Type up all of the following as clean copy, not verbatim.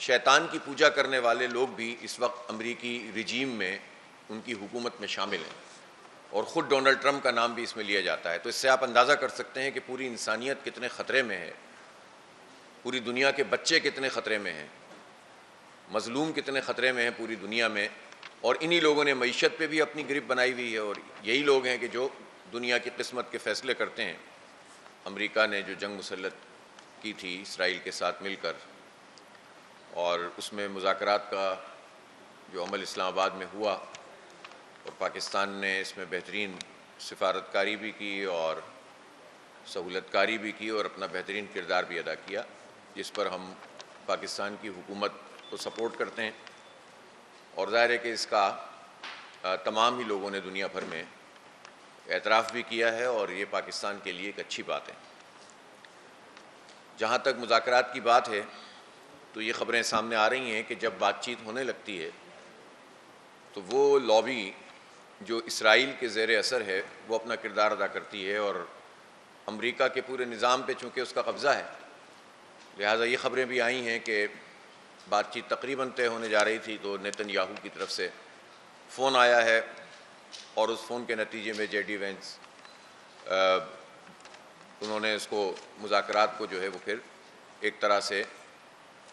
شیطان کی پوجا کرنے والے لوگ بھی اس وقت امریکی رجیم میں ان کی حکومت میں شامل ہیں، اور خود ڈونلڈ ٹرمپ کا نام بھی اس میں لیا جاتا ہے۔ تو اس سے آپ اندازہ کر سکتے ہیں کہ پوری انسانیت کتنے خطرے میں ہے، پوری دنیا کے بچے کتنے خطرے میں ہیں، مظلوم کتنے خطرے میں ہیں پوری دنیا میں، اور انہی لوگوں نے معیشت پہ بھی اپنی گرپ بنائی ہوئی ہے، اور یہی لوگ ہیں کہ جو دنیا کی قسمت کے فیصلے کرتے ہیں۔ امریکہ نے جو جنگ مسلط کی تھی اسرائیل کے ساتھ مل کر، اور اس میں مذاکرات کا جو عمل اسلام آباد میں ہوا، اور پاکستان نے اس میں بہترین سفارتکاری بھی کی اور سہولت کاری بھی کی اور اپنا بہترین کردار بھی ادا کیا، جس پر ہم پاکستان کی حکومت کو سپورٹ کرتے ہیں، اور ظاہر ہے کہ اس کا تمام ہی لوگوں نے دنیا بھر میں اعتراف بھی کیا ہے، اور یہ پاکستان کے لیے ایک اچھی بات ہے۔ جہاں تک مذاکرات کی بات ہے تو یہ خبریں سامنے آ رہی ہیں کہ جب بات چیت ہونے لگتی ہے تو وہ لابی جو اسرائیل کے زیر اثر ہے وہ اپنا کردار ادا کرتی ہے، اور امریکہ کے پورے نظام پہ چونکہ اس کا قبضہ ہے، لہٰذا یہ خبریں بھی آئی ہیں کہ بات چیت تقریباً طے ہونے جا رہی تھی تو نیتن یاہو کی طرف سے فون آیا ہے، اور اس فون کے نتیجے میں جے ڈی وینس انہوں نے اس کو مذاکرات کو جو ہے وہ پھر ایک طرح سے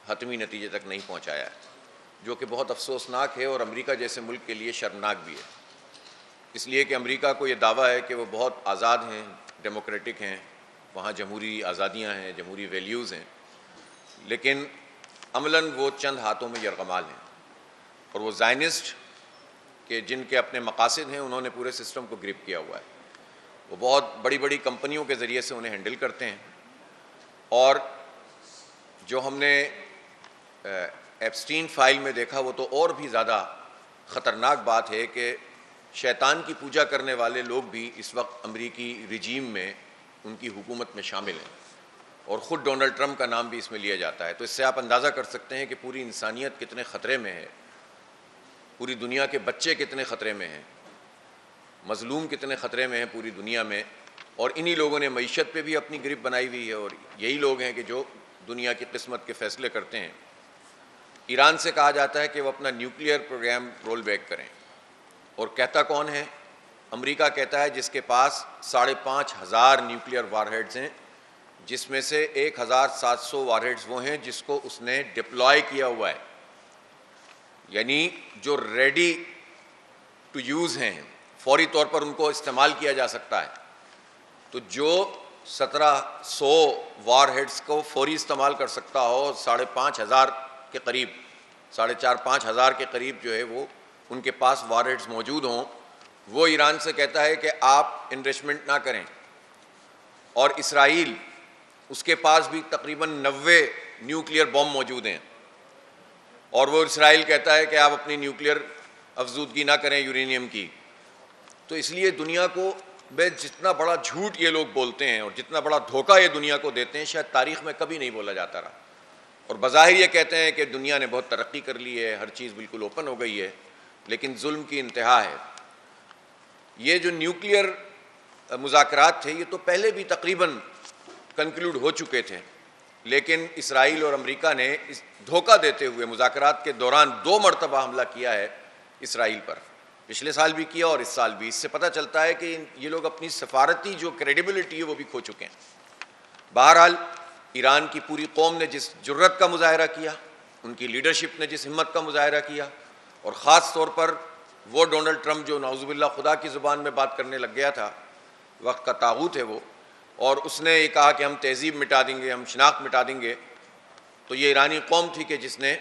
حتمی نتیجے تک نہیں پہنچایا ہے، جو کہ بہت افسوسناک ہے اور امریکہ جیسے ملک کے لیے شرمناک بھی ہے، اس لیے کہ امریکہ کو یہ دعویٰ ہے کہ وہ بہت آزاد ہیں، ڈیموکریٹک ہیں، وہاں جمہوری آزادیاں ہیں، جمہوری ویلیوز ہیں، لیکن عملاً وہ چند ہاتھوں میں یرغمال ہیں، اور وہ زائنسٹ کہ جن کے اپنے مقاصد ہیں انہوں نے پورے سسٹم کو گرپ کیا ہوا ہے، وہ بہت بڑی بڑی کمپنیوں کے ذریعے سے انہیں ہینڈل کرتے ہیں، اور جو ہم نے ایپسٹین فائل میں دیکھا وہ تو اور بھی زیادہ خطرناک بات ہے کہ شیطان کی پوجا کرنے والے لوگ بھی اس وقت امریکی رجیم میں ان کی حکومت میں شامل ہیں، اور خود ڈونلڈ ٹرمپ کا نام بھی اس میں لیا جاتا ہے۔ تو اس سے آپ اندازہ کر سکتے ہیں کہ پوری انسانیت کتنے خطرے میں ہے، پوری دنیا کے بچے کتنے خطرے میں ہیں، مظلوم کتنے خطرے میں ہیں پوری دنیا میں، اور انہی لوگوں نے معیشت پہ بھی اپنی گرپ بنائی ہوئی ہے، اور یہی لوگ ہیں کہ جو دنیا کی قسمت کے فیصلے کرتے ہیں۔ ایران سے کہا جاتا ہے کہ وہ اپنا نیوکلیئر پروگرام رول بیک کریں، اور کہتا کون ہے؟ امریکہ کہتا ہے جس کے پاس 5,500 نیوکلیئر وار ہیڈز ہیں، جس میں سے 1,700 وار ہیڈز وہ ہیں جس کو اس نے ڈپلوائے کیا ہوا ہے، یعنی جو ریڈی ٹو یوز ہیں، فوری طور پر ان کو استعمال کیا جا سکتا ہے۔ تو جو 1,700 وار ہیڈز کو فوری استعمال کر سکتا ہو، 5,500 کے قریب، 4,500 کے قریب جو ہے وہ ان کے پاس وار ہیڈز موجود ہوں، وہ ایران سے کہتا ہے کہ آپ انریچمنٹ نہ کریں، اور اسرائیل اس کے پاس بھی تقریباً 90 نیوکلیئر بم موجود ہیں، اور وہ اسرائیل کہتا ہے کہ آپ اپنی نیوکلیئر افزودگی نہ کریں یورینیم کی۔ تو اس لیے دنیا کو جتنا بڑا جھوٹ یہ لوگ بولتے ہیں اور جتنا بڑا دھوکہ یہ دنیا کو دیتے ہیں شاید تاریخ میں کبھی نہیں بولا جاتا رہا، اور بظاہر یہ کہتے ہیں کہ دنیا نے بہت ترقی کر لی ہے، ہر چیز بالکل اوپن ہو گئی ہے، لیکن ظلم کی انتہا ہے۔ یہ جو نیوکلیئر مذاکرات تھے یہ تو پہلے بھی تقریباً کنکلوڈ ہو چکے تھے، لیکن اسرائیل اور امریکہ نے اس دھوکہ دیتے ہوئے مذاکرات کے دوران 2 مرتبہ حملہ کیا ہے اسرائیل پر، پچھلے سال بھی کیا اور اس سال بھی۔ اس سے پتہ چلتا ہے کہ یہ لوگ اپنی سفارتی جو کریڈیبلٹی ہے وہ بھی کھو چکے ہیں۔ بہرحال ایران کی پوری قوم نے جس جرت کا مظاہرہ کیا، ان کی لیڈرشپ نے جس ہمت کا مظاہرہ کیا، اور خاص طور پر وہ ڈونلڈ ٹرمپ جو نعوذ باللہ خدا کی زبان میں بات کرنے لگ گیا تھا، وقت کا طاغوت ہے وہ، اور اس نے یہ کہا کہ ہم تہذیب مٹا دیں گے، ہم شناخت مٹا دیں گے، تو یہ ایرانی قوم تھی کہ جس نے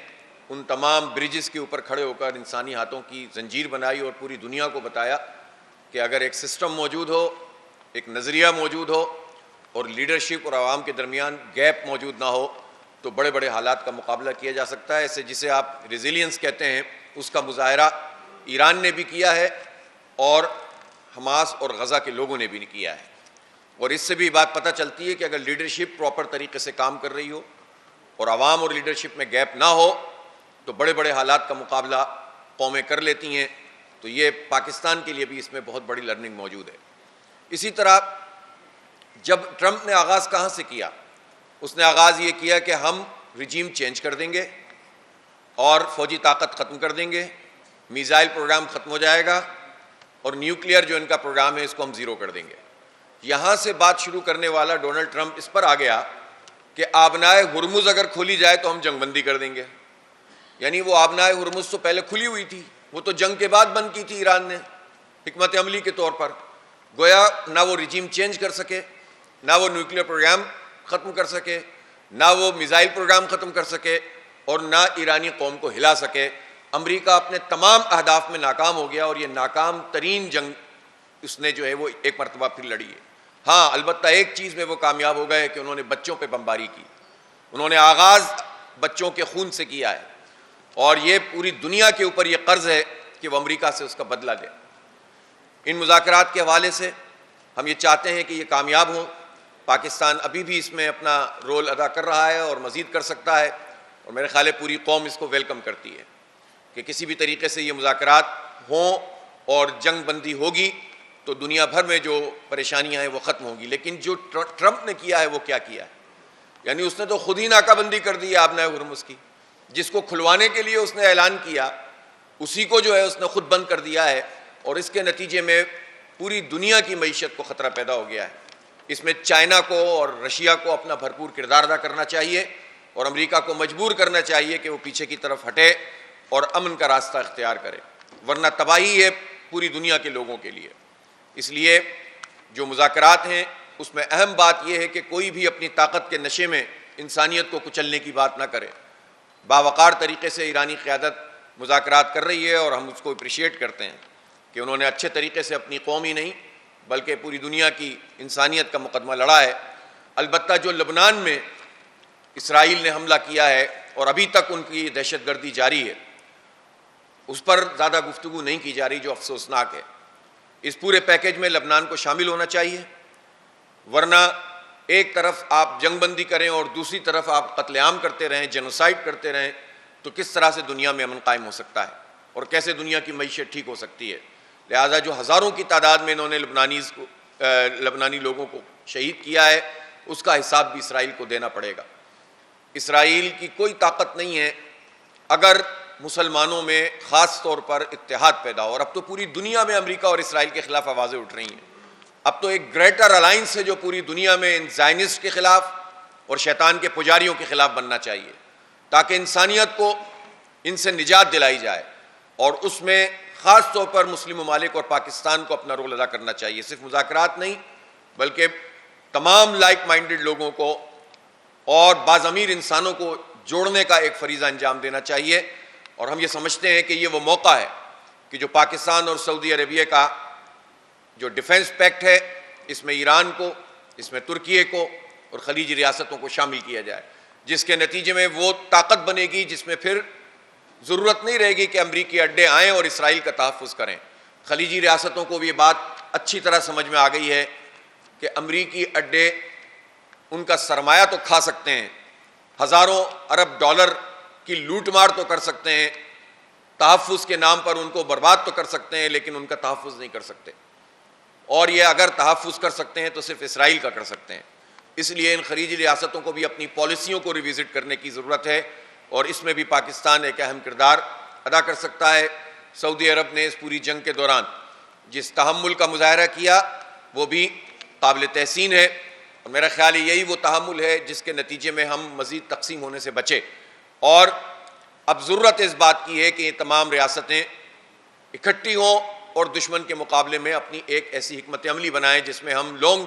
ان تمام بریجز کے اوپر کھڑے ہو کر انسانی ہاتھوں کی زنجیر بنائی اور پوری دنیا کو بتایا کہ اگر ایک سسٹم موجود ہو، ایک نظریہ موجود ہو، اور لیڈرشپ اور عوام کے درمیان گیپ موجود نہ ہو تو بڑے بڑے حالات کا مقابلہ کیا جا سکتا ہے۔ ایسے جسے آپ ریزیلینس کہتے ہیں، اس کا مظاہرہ ایران نے بھی کیا ہے اور حماس اور غزہ کے لوگوں نے بھی کیا ہے، اور اس سے بھی بات پتہ چلتی ہے کہ اگر لیڈرشپ پراپر طریقے سے کام کر رہی ہو اور عوام اور لیڈرشپ میں گیپ نہ ہو تو بڑے بڑے حالات کا مقابلہ قومیں کر لیتی ہیں۔ تو یہ پاکستان کے لیے بھی اس میں بہت بڑی لرننگ موجود ہے۔ اسی طرح جب ٹرمپ نے آغاز کہاں سے کیا؟ اس نے آغاز یہ کیا کہ ہم رجیم چینج کر دیں گے اور فوجی طاقت ختم کر دیں گے، میزائل پروگرام ختم ہو جائے گا، اور نیوکلیئر جو ان کا پروگرام ہے اس کو ہم زیرو کر دیں گے۔ یہاں سے بات شروع کرنے والا ڈونلڈ ٹرمپ اس پر آ گیا کہ آبنائے ہرمز اگر کھولی جائے تو ہم جنگ بندی کر دیں گے۔ یعنی وہ آبنائے ہرمز تو پہلے کھلی ہوئی تھی، وہ تو جنگ کے بعد بند کی تھی ایران نے حکمت عملی کے طور پر۔ گویا نہ وہ رجیم چینج کر سکے، نہ وہ نیوکلیئر پروگرام ختم کر سکے، نہ وہ میزائل پروگرام ختم کر سکے، اور نہ ایرانی قوم کو ہلا سکے۔ امریکہ اپنے تمام اہداف میں ناکام ہو گیا، اور یہ ناکام ترین جنگ اس نے جو ہے وہ ایک مرتبہ پھر لڑی ہے۔ ہاں البتہ ایک چیز میں وہ کامیاب ہو گئے کہ انہوں نے بچوں پہ بمباری کی، انہوں نے آغاز بچوں کے خون سے کیا ہے، اور یہ پوری دنیا کے اوپر یہ قرض ہے کہ وہ امریکہ سے اس کا بدلہ لے۔ ان مذاکرات کے حوالے سے ہم یہ چاہتے ہیں کہ یہ کامیاب ہوں۔ پاکستان ابھی بھی اس میں اپنا رول ادا کر رہا ہے اور مزید کر سکتا ہے، اور میرے خیال ہے پوری قوم اس کو ویلکم کرتی ہے کہ کسی بھی طریقے سے یہ مذاکرات ہوں اور جنگ بندی ہوگی تو دنیا بھر میں جو پریشانیاں ہیں وہ ختم ہوگی۔ لیکن جو ٹرمپ نے کیا ہے وہ کیا کیا ہے؟ یعنی اس نے تو خود ہی ناکہ بندی کر دی ہے آبنائے ہرمز کی، جس کو کھلوانے کے لیے اس نے اعلان کیا اسی کو جو ہے اس نے خود بند کر دیا ہے، اور اس کے نتیجے میں پوری دنیا کی معیشت کو خطرہ پیدا ہو گیا ہے۔ اس میں چائنا کو اور رشیا کو اپنا بھرپور کردار ادا کرنا چاہیے، اور امریکہ کو مجبور کرنا چاہیے کہ وہ پیچھے کی طرف ہٹے اور امن کا راستہ اختیار کرے، ورنہ تباہی ہے پوری دنیا کے لوگوں کے لیے۔ اس لیے جو مذاکرات ہیں اس میں اہم بات یہ ہے کہ کوئی بھی اپنی طاقت کے نشے میں انسانیت کو کچلنے کی بات نہ کرے۔ باوقار طریقے سے ایرانی قیادت مذاکرات کر رہی ہے، اور ہم اس کو اپریشیٹ کرتے ہیں کہ انہوں نے اچھے طریقے سے اپنی قوم ہی نہیں بلکہ پوری دنیا کی انسانیت کا مقدمہ لڑا ہے۔ البتہ جو لبنان میں اسرائیل نے حملہ کیا ہے اور ابھی تک ان کی دہشت گردی جاری ہے، اس پر زیادہ گفتگو نہیں کی جا رہی، جو افسوسناک ہے۔ اس پورے پیکیج میں لبنان کو شامل ہونا چاہیے، ورنہ ایک طرف آپ جنگ بندی کریں اور دوسری طرف آپ قتل عام کرتے رہیں، جینوسائیڈ کرتے رہیں، تو کس طرح سے دنیا میں امن قائم ہو سکتا ہے اور کیسے دنیا کی معیشت ٹھیک ہو سکتی ہے؟ لہٰذا جو ہزاروں کی تعداد میں انہوں نے لبنانی لوگوں کو شہید کیا ہے، اس کا حساب بھی اسرائیل کو دینا پڑے گا۔ اسرائیل کی کوئی طاقت نہیں ہے اگر مسلمانوں میں خاص طور پر اتحاد پیدا ہو، اور اب تو پوری دنیا میں امریکہ اور اسرائیل کے خلاف آوازیں اٹھ رہی ہیں۔ اب تو ایک گریٹر الائنس ہے جو پوری دنیا میں ان زائنسٹ کے خلاف اور شیطان کے پجاریوں کے خلاف بننا چاہیے، تاکہ انسانیت کو ان سے نجات دلائی جائے، اور اس میں خاص طور پر مسلم ممالک اور پاکستان کو اپنا رول ادا کرنا چاہیے۔ صرف مذاکرات نہیں بلکہ تمام لائک مائنڈڈ لوگوں کو اور باضمیر انسانوں کو جوڑنے کا ایک فریضہ انجام دینا چاہیے۔ اور ہم یہ سمجھتے ہیں کہ یہ وہ موقع ہے کہ جو پاکستان اور سعودی عربیہ کا جو ڈیفنس پیکٹ ہے، اس میں ایران کو، اس میں ترکیے کو اور خلیجی ریاستوں کو شامل کیا جائے، جس کے نتیجے میں وہ طاقت بنے گی جس میں پھر ضرورت نہیں رہے گی کہ امریکی اڈے آئیں اور اسرائیل کا تحفظ کریں۔ خلیجی ریاستوں کو بھی یہ بات اچھی طرح سمجھ میں آ گئی ہے کہ امریکی اڈے ان کا سرمایہ تو کھا سکتے ہیں، ہزاروں ارب ڈالر کی لوٹ مار تو کر سکتے ہیں، تحفظ کے نام پر ان کو برباد تو کر سکتے ہیں، لیکن ان کا تحفظ نہیں کر سکتے، اور یہ اگر تحفظ کر سکتے ہیں تو صرف اسرائیل کا کر سکتے ہیں۔ اس لیے ان خلیجی ریاستوں کو بھی اپنی پالیسیوں کو ریوزٹ کرنے کی ضرورت ہے، اور اس میں بھی پاکستان ایک اہم کردار ادا کر سکتا ہے۔ سعودی عرب نے اس پوری جنگ کے دوران جس تحمل کا مظاہرہ کیا وہ بھی قابل تحسین ہے، اور میرا خیال ہے یہی وہ تحمل ہے جس کے نتیجے میں ہم مزید تقسیم ہونے سے بچے، اور اب ضرورت اس بات کی ہے کہ یہ تمام ریاستیں اکٹھی ہوں اور دشمن کے مقابلے میں اپنی ایک ایسی حکمت عملی بنائیں جس میں ہم لانگ